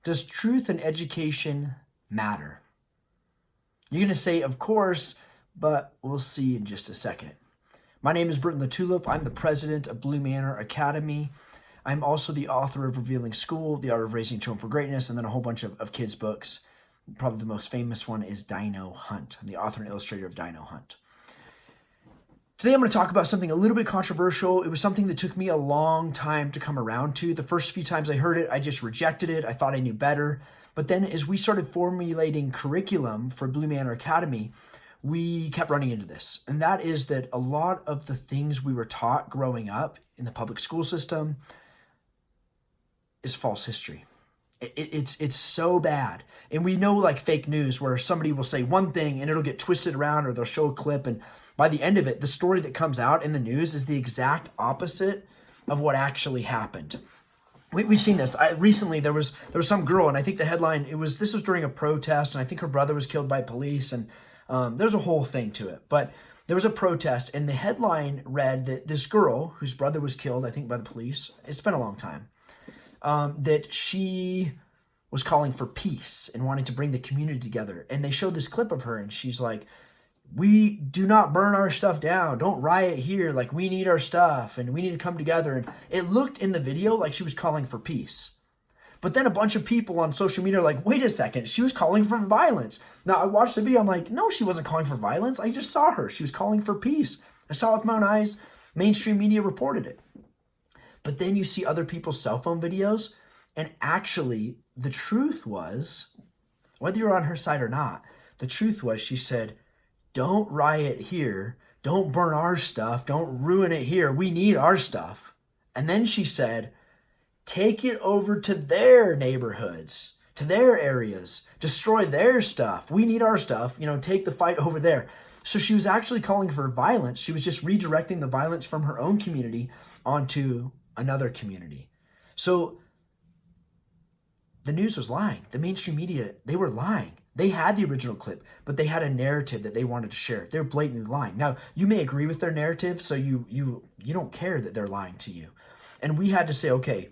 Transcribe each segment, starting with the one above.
Does truth and education matter? You're going to say, of course, but we'll see in just a second. My name is Britton the Tulip. I'm the president of Blue Manor Academy. I'm also the author of Revealing School, The Art of Raising Children for Greatness, and then a whole bunch of kids' books. Probably the most famous one is Dino Hunt. I'm the author and illustrator of Dino Hunt. Today I'm going to talk about something a little bit controversial. It was something that took me a long time to come around to. The first few times I heard it, I just rejected it. I thought I knew better. But then as we started formulating curriculum for Blue Manor Academy, we kept running into this. And that is that a lot of the things we were taught growing up in the public school system is false history. It's so bad. And we know, like fake news, where somebody will say one thing and it'll get twisted around, or they'll show a clip, and by the end of it, the story that comes out in the news is the exact opposite of what actually happened. We've seen this. Recently, there was some girl, and I think the headline, this was during a protest, and I think her brother was killed by police, and there's a whole thing to it. But there was a protest, and the headline read that this girl, whose brother was killed, I think by the police, it's been a long time, that she was calling for peace and wanting to bring the community together. And they showed this clip of her, and she's like, "We do not burn our stuff down. Don't riot here. Like, we need our stuff and we need to come together." And it looked in the video like she was calling for peace. But then a bunch of people on social media are like, wait a second, she was calling for violence. Now, I watched the video. I'm like, no, she wasn't calling for violence. I just saw her. She was calling for peace. I saw it with my own eyes. Mainstream media reported it. But then you see other people's cell phone videos, and actually the truth was, whether you're on her side or not, the truth was she said, "Don't riot here. Don't burn our stuff. Don't ruin it here. We need our stuff." And then she said, "Take it over to their neighborhoods, to their areas. Destroy their stuff. We need our stuff. Take the fight over there." So she was actually calling for violence. She was just redirecting the violence from her own community onto another community. So the news was lying. The mainstream media, they were lying. They had the original clip, but they had a narrative that they wanted to share. They're blatantly lying. Now, you may agree with their narrative, so you don't care that they're lying to you. And we had to say, okay,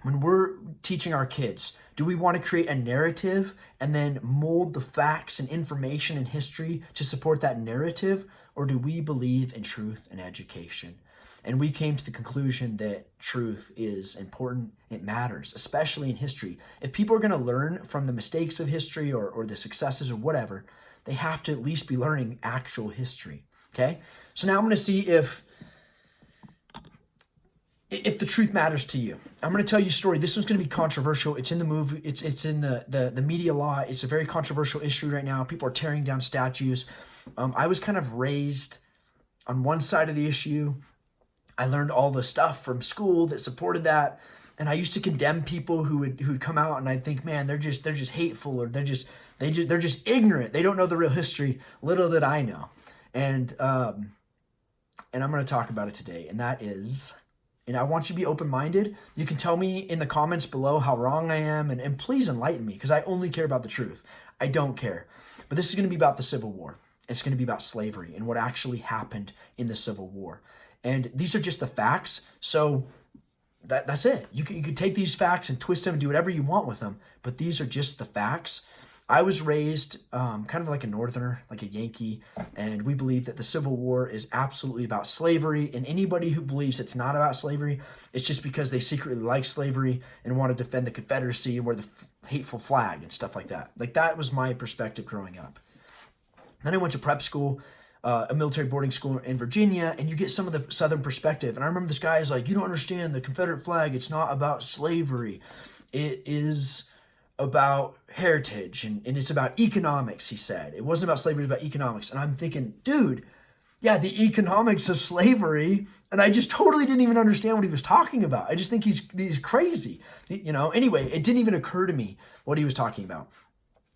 when we're teaching our kids, do we want to create a narrative and then mold the facts and information and history to support that narrative, or do we believe in truth and education? And we came to the conclusion that truth is important. It matters, especially in history. If people are going to learn from the mistakes of history or the successes or whatever, they have to at least be learning actual history. Okay? So now I'm going to see if the truth matters to you. I'm going to tell you a story. This one's going to be controversial. It's in the movie. It's in the media law. It's a very controversial issue right now. People are tearing down statues. I was kind of raised on one side of the issue. I learned all the stuff from school that supported that, and I used to condemn people who would come out, and I'd think, man, they're just hateful, or they're just ignorant. They don't know the real history. Little did I know, and I'm going to talk about it today, and that is, and I want you to be open-minded. You can tell me in the comments below how wrong I am, and please enlighten me, because I only care about the truth. I don't care. But this is going to be about the Civil War. It's going to be about slavery and what actually happened in the Civil War. And these are just the facts, so that's it. You can take these facts and twist them and do whatever you want with them, but these are just the facts. I was raised kind of like a Northerner, like a Yankee, and we believe that the Civil War is absolutely about slavery, and anybody who believes it's not about slavery, it's just because they secretly like slavery and want to defend the Confederacy and wear the hateful flag and stuff like that. Like, that was my perspective growing up. Then I went to prep school, a military boarding school in Virginia, and you get some of the Southern perspective. And I remember this guy is like, "You don't understand the Confederate flag. It's not about slavery. It is about heritage, and it's about economics," he said. It wasn't about slavery, it was about economics. And I'm thinking, dude, yeah, the economics of slavery. And I just totally didn't even understand what he was talking about. I just think he's crazy. Anyway, it didn't even occur to me what he was talking about.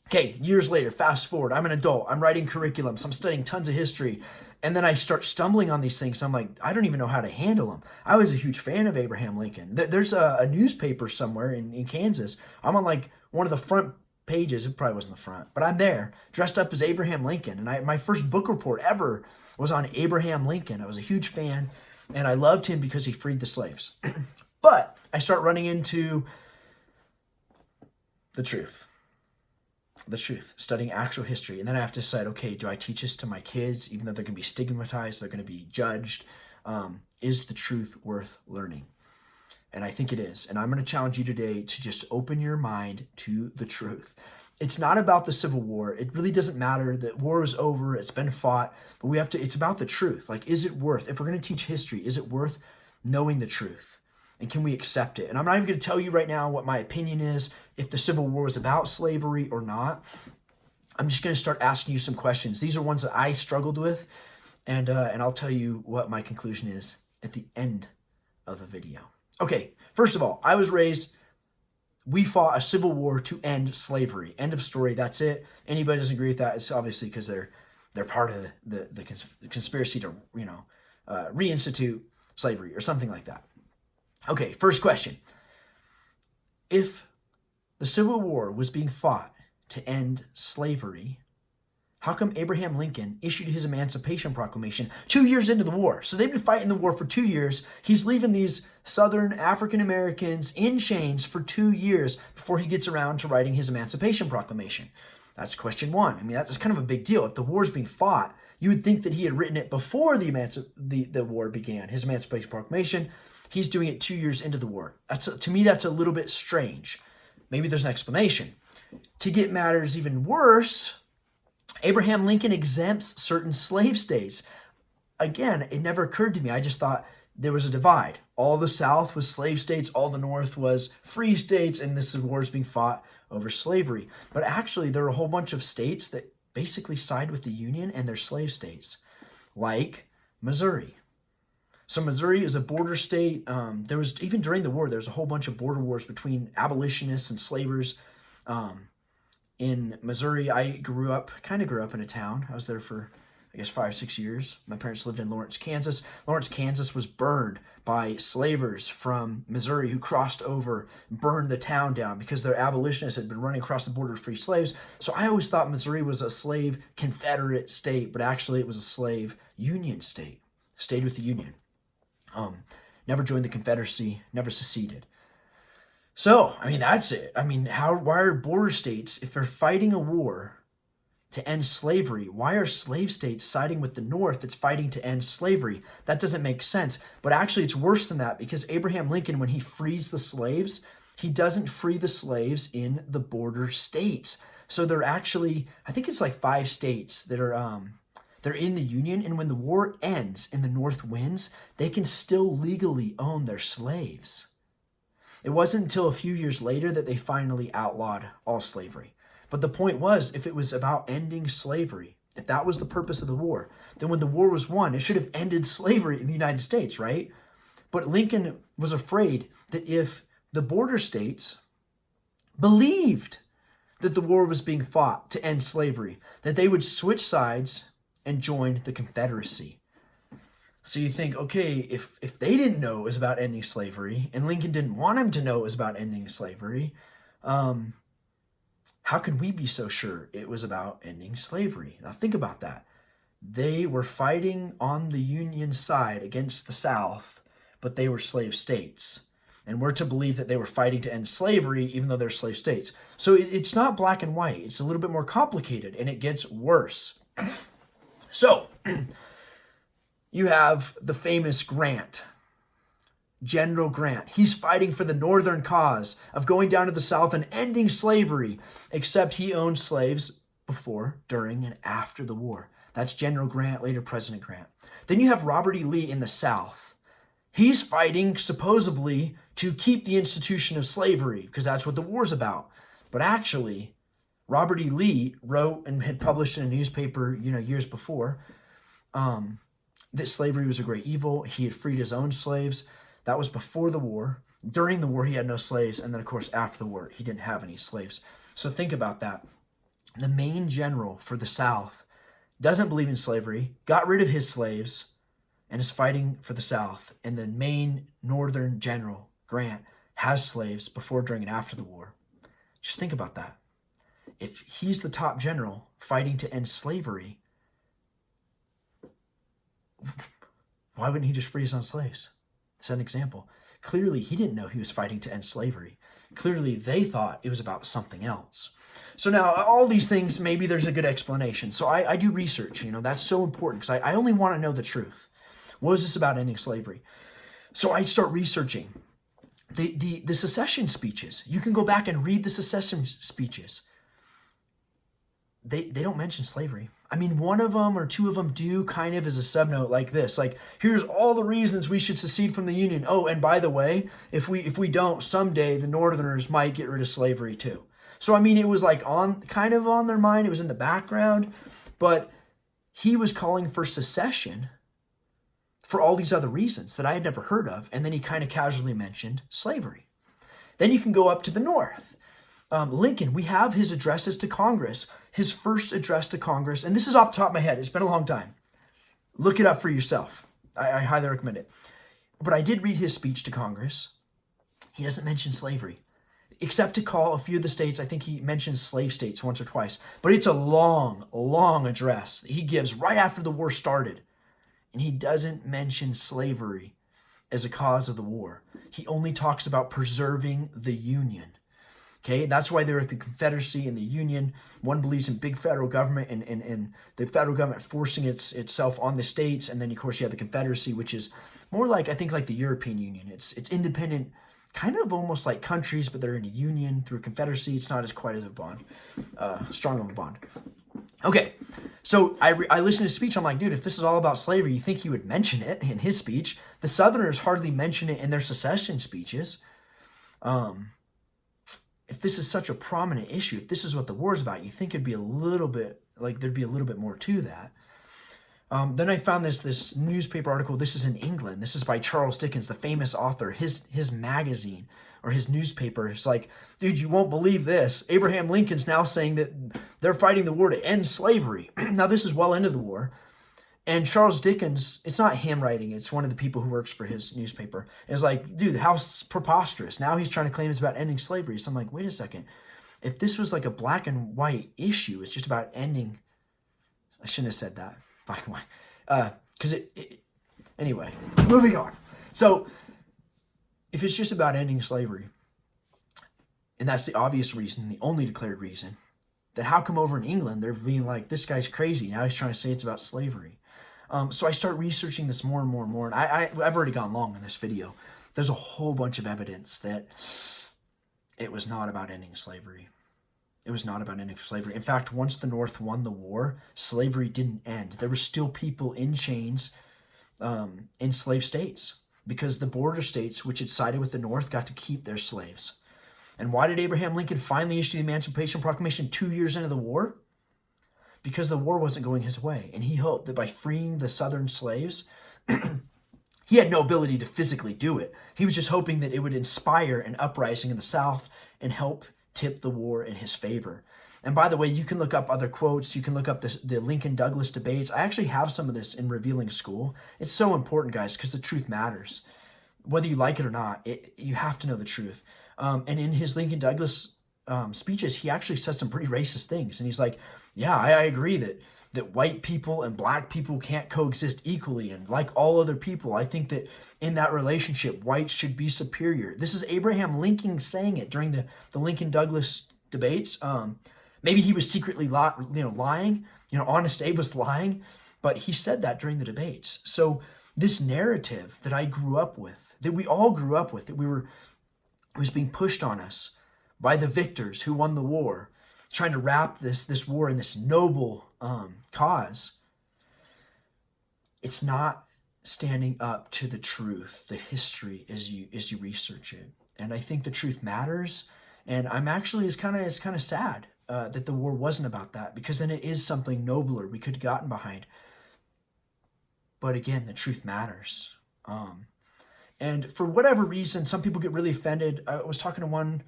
Okay, years later, fast forward, I'm an adult, I'm writing curriculum, so I'm studying tons of history, and then I start stumbling on these things. I'm like, I don't even know how to handle them. I was a huge fan of Abraham Lincoln. There's a newspaper somewhere in Kansas. I'm on like one of the front pages. It probably wasn't the front, but I'm there, dressed up as Abraham Lincoln, and my first book report ever was on Abraham Lincoln. I was a huge fan, and I loved him because he freed the slaves. But I start running into the truth. The truth, studying actual history. And then I have to decide, okay, do I teach this to my kids, even though they're going to be stigmatized, they're going to be judged? Is the truth worth learning? And I think it is. And I'm going to challenge you today to just open your mind to the truth. It's not about the Civil War. It really doesn't matter. The war is over. It's been fought. But it's about the truth. Like, is it worth, if we're going to teach history, is it worth knowing the truth? And can we accept it? And I'm not even going to tell you right now what my opinion is, if the Civil War was about slavery or not. I'm just going to start asking you some questions. These are ones that I struggled with. And I'll tell you what my conclusion is at the end of the video. Okay, first of all, I was raised, we fought a civil war to end slavery. End of story, that's it. Anybody doesn't agree with that, it's obviously because they're part of the conspiracy to, reinstitute slavery or something like that. Okay, first question. If the Civil War was being fought to end slavery, how come Abraham Lincoln issued his Emancipation Proclamation 2 years into the war? So they've been fighting the war for 2 years. He's leaving these Southern African Americans in chains for 2 years before he gets around to writing his Emancipation Proclamation. That's question one. I mean, that's kind of a big deal. If the war's being fought, you would think that he had written it before the war began, his Emancipation Proclamation. He's doing it 2 years into the war. To me, that's a little bit strange. Maybe there's an explanation. To get matters even worse, Abraham Lincoln exempts certain slave states. Again, it never occurred to me. I just thought there was a divide. All the South was slave states, all the North was free states, and this war is being fought over slavery. But actually, there are a whole bunch of states that basically side with the Union and they're slave states, like Missouri. So Missouri is a border state. There was, even during the war, there was a whole bunch of border wars between abolitionists and slavers. In Missouri, I grew up in a town. I was there for, 5 or 6 years. My parents lived in Lawrence, Kansas. Lawrence, Kansas was burned by slavers from Missouri who crossed over, burned the town down because their abolitionists had been running across the border to free slaves. So I always thought Missouri was a slave Confederate state, but actually it was a slave Union state. Stayed with the Union. Never joined the Confederacy, never seceded. So, that's it. Why are border states, if they're fighting a war to end slavery, why are slave states siding with the North that's fighting to end slavery? That doesn't make sense. But actually, it's worse than that, because Abraham Lincoln, when he frees the slaves, he doesn't free the slaves in the border states. So they're actually, I think it's like 5 states that are, they're in the Union, and when the war ends and the North wins, they can still legally own their slaves. It wasn't until a few years later that they finally outlawed all slavery. But the point was, if it was about ending slavery, if that was the purpose of the war, then when the war was won, it should have ended slavery in the United States, right? But Lincoln was afraid that if the border states believed that the war was being fought to end slavery, that they would switch sides and join the Confederacy. So you think, okay, if they didn't know it was about ending slavery, and Lincoln didn't want him to know it was about ending slavery, how could we be so sure it was about ending slavery? Now think about that. They were fighting on the Union side against the South, but they were slave states. And we're to believe that they were fighting to end slavery, even though they're slave states. So it's not black and white. It's a little bit more complicated, and it gets worse. So, you have the famous Grant, General Grant. He's fighting for the Northern cause of going down to the South and ending slavery, except he owned slaves before, during, and after the war. That's General Grant, later President Grant. Then you have Robert E. Lee in the South. He's fighting, supposedly, to keep the institution of slavery, because that's what the war's about. But actually, Robert E. Lee wrote and had published in a newspaper, years before, that slavery was a great evil. He had freed his own slaves. That was before the war. During the war, he had no slaves. And then, of course, after the war, he didn't have any slaves. So think about that. The main general for the South doesn't believe in slavery, got rid of his slaves, and is fighting for the South. And the main Northern general, Grant, has slaves before, during, and after the war. Just think about that. If he's the top general fighting to end slavery, why wouldn't he just free his own slaves? Set an example. Clearly, he didn't know he was fighting to end slavery. Clearly, they thought it was about something else. So now, all these things, maybe there's a good explanation. So I do research, that's so important because I only want to know the truth. What is this about ending slavery? So I start researching the secession speeches. You can go back and read the secession speeches. They don't mention slavery. I mean, one of them or two of them do kind of as a subnote like this. Like, here's all the reasons we should secede from the Union. Oh, and by the way, if we don't, someday the Northerners might get rid of slavery too. So, I mean, it was like kind of on their mind. It was in the background. But he was calling for secession for all these other reasons that I had never heard of. And then he kind of casually mentioned slavery. Then you can go up to the north. Lincoln, we have his addresses to Congress, his first address to Congress. And this is off the top of my head. It's been a long time. Look it up for yourself. I highly recommend it. But I did read his speech to Congress. He doesn't mention slavery, except to call a few of the states. I think he mentions slave states once or twice. But it's a long, long address he gives right after the war started. And he doesn't mention slavery as a cause of the war. He only talks about preserving the Union. Okay, that's why they're at the Confederacy and the Union. One believes in big federal government and the federal government forcing itself on the states. And then, of course, you have the Confederacy, which is more like, I think, like the European Union. It's independent, kind of almost like countries, but they're in a union through a Confederacy. It's not as quite as a bond, strong of a bond. Okay, so I listened to his speech. I'm like, dude, if this is all about slavery, you think he would mention it in his speech. The Southerners hardly mention it in their secession speeches. If this is such a prominent issue, if this is what the war is about, you think it'd be a little bit, like there'd be a little bit more to that. Then I found this newspaper article. This is in England. This is by Charles Dickens, the famous author. His magazine or his newspaper is like, dude, you won't believe this. Abraham Lincoln's now saying that they're fighting the war to end slavery. Now, this is well into the war. And Charles Dickens, it's not him writing, it's one of the people who works for his newspaper. It's like, dude, how preposterous. Now he's trying to claim it's about ending slavery. So I'm like, wait a second. If this was like a black and white issue, it's just about ending. I shouldn't have said that. Black and white. Because anyway, moving on. So if it's just about ending slavery, and that's the obvious reason, the only declared reason, then how come over in England they're being like, this guy's crazy. Now he's trying to say it's about slavery. So I start researching this more and more and more. And I've already gone long in this video. There's a whole bunch of evidence that it was not about ending slavery. It was not about ending slavery. In fact, once the North won the war, slavery didn't end. There were still people in chains in slave states because the border states, which had sided with the North, got to keep their slaves. And why did Abraham Lincoln finally issue the Emancipation Proclamation 2 years into the war? Because the war wasn't going his way. And he hoped that by freeing the Southern slaves, he had no ability to physically do it. He was just hoping that it would inspire an uprising in the South and help tip the war in his favor. And by the way, you can look up other quotes. You can look up the Lincoln-Douglas debates. I actually have some of this in Revealing School. It's so important, guys, because the truth matters. Whether you like it or not, you have to know the truth. And in his Lincoln-Douglas speeches, he actually says some pretty racist things. And he's like, yeah, I agree that white people and black people can't coexist equally. And like all other people, I think that in that relationship, whites should be superior. This is Abraham Lincoln saying it during the Lincoln-Douglas debates. Maybe he was secretly lying. Honest Abe was lying. But he said that during the debates. So this narrative that I grew up with, that we all grew up with, that it was being pushed on us by the victors who won the war, trying to wrap this war in this noble cause, it's not standing up to the truth, the history as you research it. And I think the truth matters. And I'm actually it's kind of sad that the war wasn't about that, because then it is something nobler we could have gotten behind. But again, the truth matters. And for whatever reason, some people get really offended. I was talking to one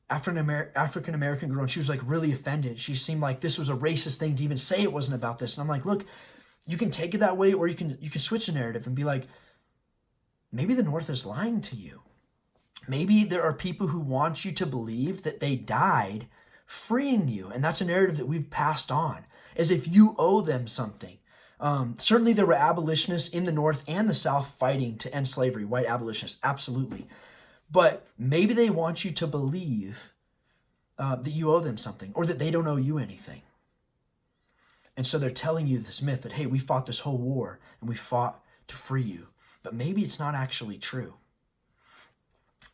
African-American girl, and she was like really offended. She seemed like this was a racist thing to even say it wasn't about this. And I'm like, look, you can take it that way, or you can switch the narrative and be like, maybe the North is lying to you. Maybe there are people who want you to believe that they died freeing you. And that's a narrative that we've passed on, as if you owe them something. Certainly there were abolitionists in the North and the South fighting to end slavery, white abolitionists, absolutely. But maybe they want you to believe that you owe them something or that they don't owe you anything. And so they're telling you this myth that, hey, we fought this whole war and we fought to free you. But maybe it's not actually true.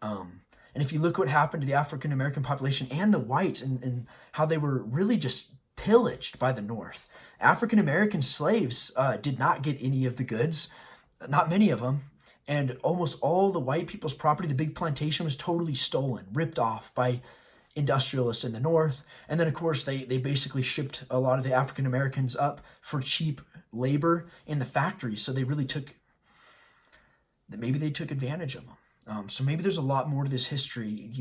And if you look what happened to the African American population and the whites and how they were really just pillaged by the North. African American slaves did not get any of the goods, not many of them. And almost all the white people's property, the big plantation, was totally stolen, ripped off by industrialists in the North. And then, of course, they basically shipped a lot of the African Americans up for cheap labor in the factories. So they really took advantage of them. So maybe there's a lot more to this history,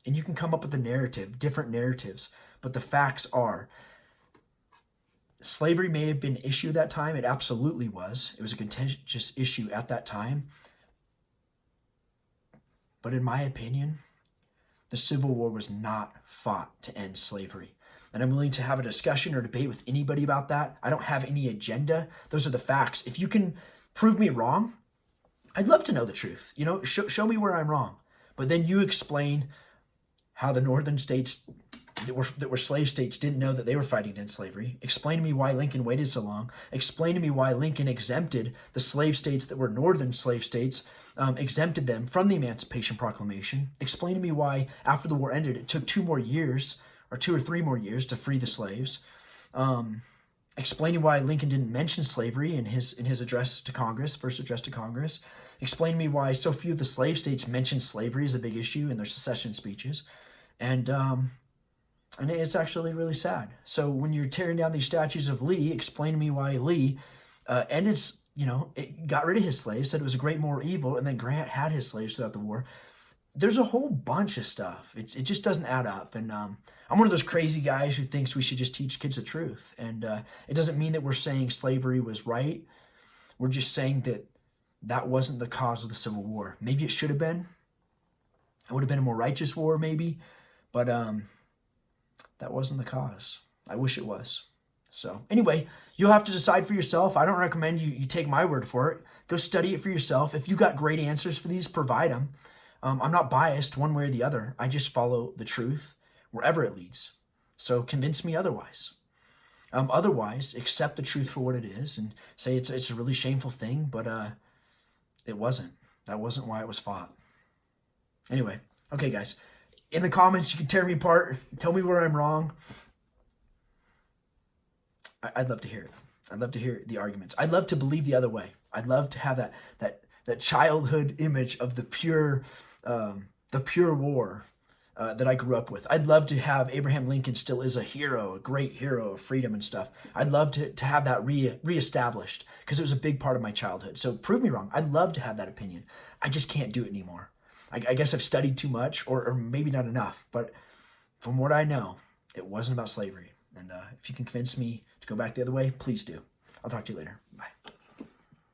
and you can come up with a narrative, different narratives. But the facts are, slavery may have been an issue at that time. It absolutely was. It was a contentious issue at that time. But in my opinion, the Civil War was not fought to end slavery. And I'm willing to have a discussion or debate with anybody about that. I don't have any agenda. Those are the facts. If you can prove me wrong, I'd love to know the truth. Show me where I'm wrong. But then you explain how the northern states that were slave states didn't know that they were fighting to end slavery. Explain to me why Lincoln waited so long. Explain to me why Lincoln exempted the slave states that were northern slave states, exempted them from the Emancipation Proclamation. Explain to me why, after the war ended, it took 2 more years or 2 or 3 more years to free the slaves. Explaining why Lincoln didn't mention slavery in his address to Congress, first address to Congress. Explain to me why so few of the slave states mentioned slavery as a big issue in their secession speeches. And it's actually really sad. So when you're tearing down these statues of Lee, explain to me why Lee it got rid of his slaves, said it was a great moral evil, and then Grant had his slaves throughout the war. There's a whole bunch of stuff. It just doesn't add up. And I'm one of those crazy guys who thinks we should just teach kids the truth. And it doesn't mean that we're saying slavery was right. We're just saying that wasn't the cause of the Civil War. Maybe it should have been. It would have been a more righteous war, maybe. But that wasn't the cause. I wish it was. So anyway, you'll have to decide for yourself. I don't recommend you take my word for it. Go study it for yourself. If you got great answers for these, provide them. I'm not biased one way or the other. I just follow the truth wherever it leads. So convince me otherwise. Otherwise, accept the truth for what it is and say it's a really shameful thing, but it wasn't. That wasn't why it was fought. Anyway, okay, guys. In the comments, you can tear me apart. Tell me where I'm wrong. I'd love to hear it. I'd love to hear the arguments. I'd love to believe the other way. I'd love to have that childhood image of the pure war that I grew up with. I'd love to have Abraham Lincoln still is a hero, a great hero of freedom and stuff. I'd love to have that reestablished because it was a big part of my childhood. So prove me wrong. I'd love to have that opinion. I just can't do it anymore. I guess I've studied too much or maybe not enough. But from what I know, it wasn't about slavery. And if you can convince me to go back the other way, please do. I'll talk to you later.